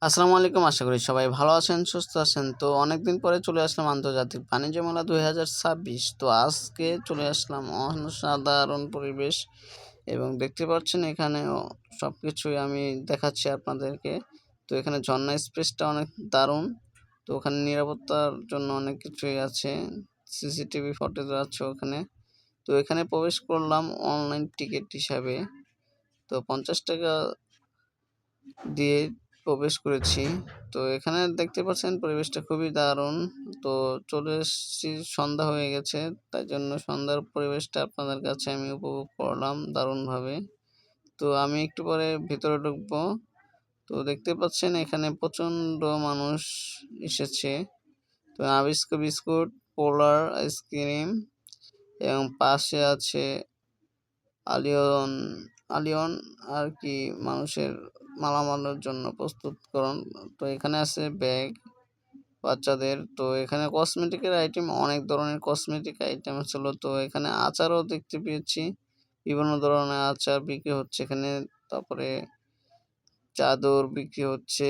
আসসালামু আলাইকুম। আশা করি সবাই ভালো আছেন, সুস্থ আছেন। তো অনেকদিন পরে চলে আসলাম আন্তর্জাতিক বাণিজ্য মেলা 2026। তো আজকে চলে আসলাম অসাধারণ পরিবেশ এবং দেখতে পাচ্ছেন এখানেও সবকিছুই আমি দেখাচ্ছি আপনাদেরকে। তো এখানে ঝর্ণা স্পেসটা অনেক দারুণ। তো ওখানে নিরাপত্তার জন্য অনেক কিছুই আছে, সিসিটিভি ফুটেজ আছে ওখানে। তো এখানে প্রবেশ করলাম অনলাইন টিকিট হিসাবে। তো 50 টাকা দিয়ে প্রবেশ করেছি। তো এখানে দেখতে পাচ্ছেন পরিবেশটা খুবই দারুণ। তো চলে এসেছি, সন্ধ্যা হয়ে গেছে, তাই জন্য সন্ধ্যার পরিবেশটা আপনাদের কাছে আমি উপভোগ করলাম দারুণভাবে। তো আমি একটু পরে ভিতরে ঢুকবো। তো দেখতে পাচ্ছেন এখানে প্রচণ্ড মানুষ এসেছে। তো নাবিস্কো বিস্কুট, পোলার আইসক্রিম এবং পাশে আছে আলিয়ন আলিয়ন আর কি মানুষের মালামালের জন্য প্রস্তুতকরণ। তো এখানে আছে ব্যাগ বাচ্চাদের। তো এখানে কসমেটিকের আইটেম, অনেক ধরনের কসমেটিক আইটেম ছিল। তো এখানে আচারও দেখতে পেয়েছি, বিভিন্ন ধরনের আচার বিক্রি হচ্ছে এখানে। তারপরে চাদর বিক্রি হচ্ছে।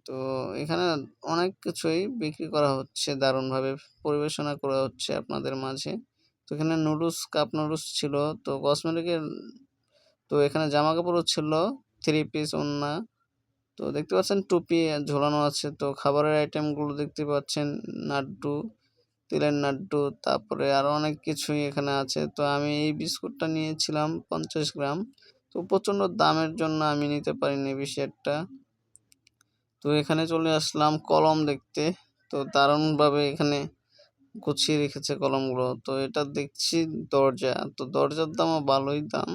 তো এখানে অনেক কিছুই বিক্রি করা হচ্ছে, দারুণভাবে পরিবেশনা করা হচ্ছে আপনাদের মাঝে। তো এখানে নুডলস, কাপ নুডলস ছিল। তো কসমেটিকের, তো এখানে জামা কাপড়ও ছিল, 3 পিস ওড়না। তো দেখতে পাচ্ছেন টুপি ঝোলানো আছে। তো খাবারের আইটেমগুলো দেখতে পাচ্ছেন, নাড্ডু, তিলের নাড্ডু, তারপরে আরও অনেক কিছুই এখানে আছে। তো আমি এই বিস্কুটটা নিয়েছিলাম 50 গ্রাম। তো প্রচণ্ড দামের জন্য আমি নিতে পারিনি বেশি একটা। তো এখানে চলে আসলাম কলম দেখতে। তো দারুণভাবে এখানে গুছিয়ে রেখেছে কলমগুলো। তো এটা দেখছি দরজা। তো দরজার দামও ভালোই দাম।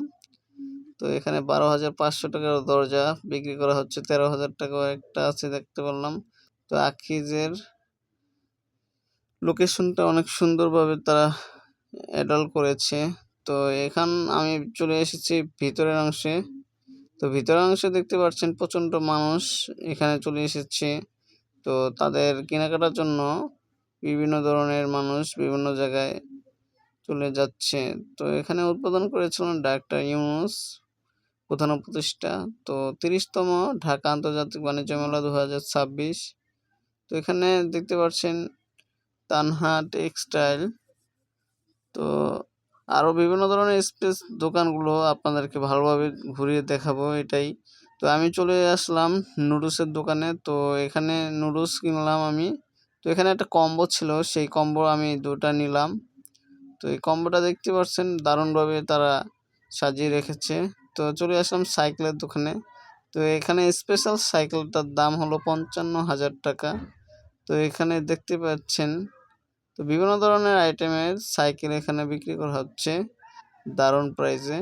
তো এখানে 12,500 টাকার দরজা বিক্রি করা হচ্ছে, 13,000 টাকাও একটা আছে দেখতে পারলাম। তো আকিজের লোকেশনটা অনেক সুন্দরভাবে তারা অ্যাডাল করেছে। তো আমি চলে এসেছি ভিতরের অংশে। তো ভিতরের অংশে দেখতে পাচ্ছেন প্রচণ্ড মানুষ এখানে চলে এসেছে। তো তাদের কেনাকাটার জন্য বিভিন্ন ধরনের মানুষ বিভিন্ন জায়গায় চলে যাচ্ছে। তো এখানে উদ্বোধন করেছিলেন ডাক্তার ইউনূস, প্রধান উপদেষ্টা। তো 30তম ঢাকা আন্তর্জাতিক বাণিজ্য মেলা 2026। তো এখানে দেখতে পাচ্ছেন তানহা টেক্সটাইল। তো আরও বিভিন্ন ধরনের স্পেস দোকানগুলো আপনাদেরকে ভালোভাবে ঘুরিয়ে দেখাবো এটাই। তো আমি চলে আসলাম নুডলসের দোকানে। তো এখানে নুডলস কিনলাম আমি। তো এখানে একটা কম্বো ছিল, সেই কম্বো আমি 2টা নিলাম। তো এই কম্বোটা দেখতে পাচ্ছেন দারুণভাবে তারা সাজিয়ে রেখেছে। তো চলে আসলাম সাইকেলের দোকানে। তো এখানে স্পেশাল সাইকেলটার দাম হলো 55,000 টাকা। তো এখানে দেখতে পাচ্ছেন তো বিভিন্ন ধরনের আইটেমের সাইকেল এখানে বিক্রি করা হচ্ছে দারুণ প্রাইসে।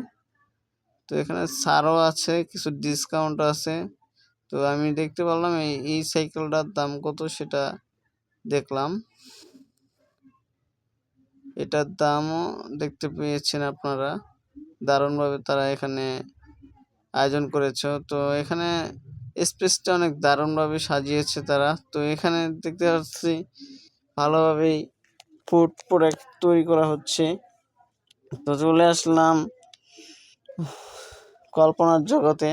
তো এখানে ছাড়ও আছে, কিছু ডিসকাউন্ট আছে। তো আমি দেখতে পারলাম এই সাইকেলটার দাম কত সেটা দেখলাম। এটার দামও দেখতে পেয়েছেন আপনারা, দারুণভাবে তারা এখানে আয়োজন করেছে। তো এখানে স্পেসটা অনেক দারুণভাবে সাজিয়েছে তারা। তো এখানে দেখতে পাচ্ছি ভালোভাবেই ফুড প্রোডাক্ট তৈরি করা হচ্ছে। তো চলে আসলাম কল্পনার জগতে।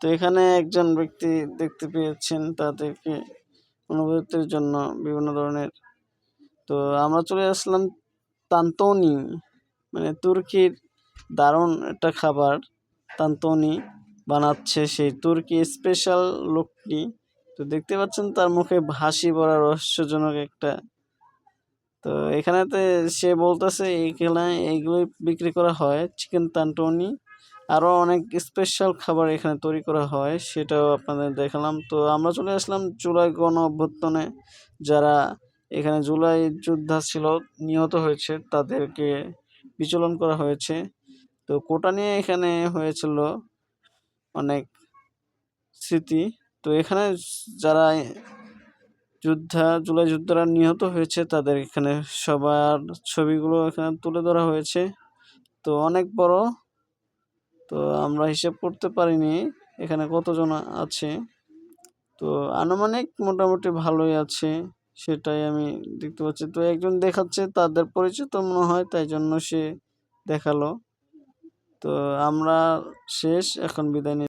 তো এখানে একজন ব্যক্তি দেখতে পেয়েছেন, তাদেরকে অনুভূতির জন্য বিভিন্ন ধরনের। তো আমরা চলে আসলাম তান্তনি, মানে তুর্কির দারুণ একটা খাবার। তান্তনি বানাচ্ছে সেই তুর্কি স্পেশাল লোকটি। তো দেখতে পাচ্ছেন তার মুখে হাসি ভরা রহস্যজনক একটা। তো এখানেতে সে বলতেছে এখানে এইগুলোই বিক্রি করা হয়, চিকেন তান্তনি। আরও অনেক স্পেশাল খাবার এখানে তৈরি করা হয়, সেটাও আপনাদের দেখালাম। তো আমরা চলে আসলাম জুলাই গণ অভ্যুত্থানে যারা এখানে জুলাই যোদ্ধা ছিল, নিহত হয়েছে, তাদেরকে বিচলন করা হয়েছে। তো কোটা নিয়ে এখানে হয়েছিল অনেক স্মৃতি। তো এখানে যারা জুলাই যোদ্ধারা নিহত হয়েছে তাদের এখানে সবার ছবিগুলো এখানে তুলে ধরা হয়েছে। তো অনেক বড়। তো আমরা হিসাব করতে পারিনি এখানে কতজন আছে। তো আনুমানিক মোটামুটি ভালোই আছে, সেটাই আমি দেখতে পাচ্ছি। তো একজন দেখাচ্ছে, তাদের পরিচিত মনে হয়, তাই জন্য সে দেখালো। তো আমরা শেষ, এখন বিদায় নিচ্ছি।